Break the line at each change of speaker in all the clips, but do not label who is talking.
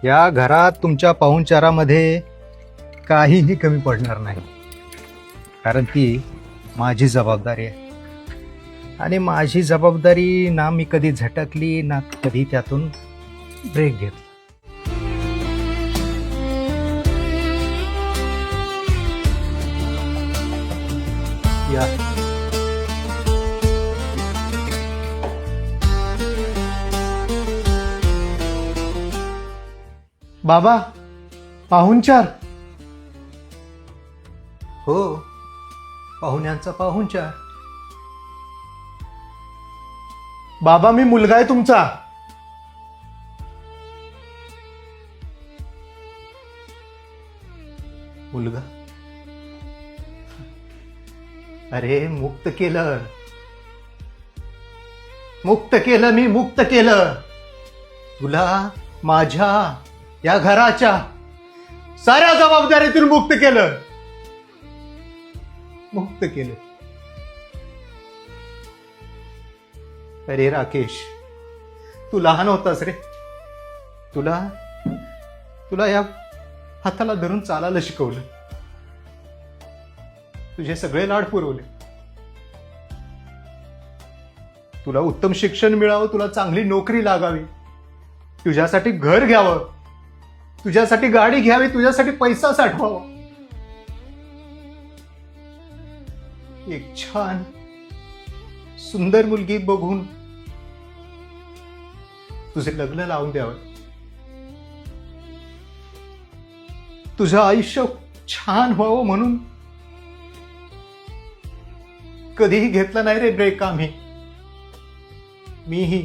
या घरात तुमच्या पाहुणचारामध्ये काहीही कमी पडणार नाही, कारण ती माझी जबाबदारी आहे. आणि माझी जबाबदारी ना मी कधी झटकली ना कधी त्यातून ब्रेक घेतला. या
बाबा, पाहुणचार.
हो, पाहुण्यांचा पाहुणचार.
बाबा, मी मुलगा आहे तुमचा.
मुलगा? अरे मुक्त केलं, मुक्त केलं, मी मुक्त केलं तुला. माझ्या या घराच्या
साऱ्या जबाबदारीतून मुक्त केलं.
मुक्त केलं. अरे राकेश, तू लहान होतास रे. तुला तुला या हाताला धरून चालायला शिकवलं. तुझे सगळे लाड पुरवले. तुला उत्तम शिक्षण मिळावं, तुला चांगली नोकरी लागावी, तुझ्यासाठी घर घ्यावं, तुझ्यासाठी गाडी घ्यावी, तुझ्यासाठी पैसा साठवावा. एक छान सुंदर मुलगी बघून तुझे लग्न लावून द्यावं. तुझं आयुष्य छान व्हावं म्हणून कधीही घेतलं नाही रे ब्रेक आम्ही. मीही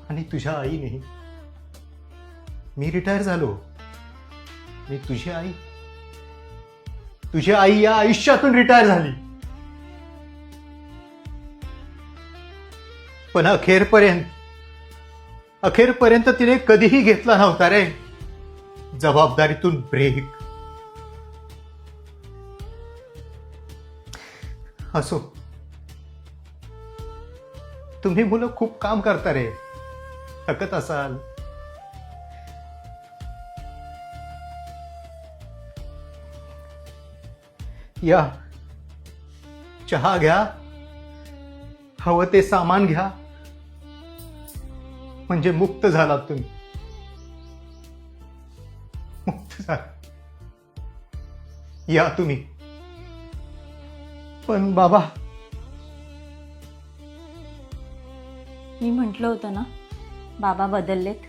आणि तुझ्या आईनेही. मी रिटायर झालो. मी तुझी आई या आयुष्यातून रिटायर झाली. पण अखेरपर्यंत तिने कधीही घेतला नव्हता रे जबाबदारीतून ब्रेक. असो, तुम्ही मुलं खूप काम करता रे, थकत असाल. या, चहा घ्या, हवं ते सामान घ्या, म्हणजे मुक्त झालात तुम्ही. मुक्त झाला. या तुम्ही.
पण बाबा,
मी म्हटलं होतं ना, बाबा बदललेत.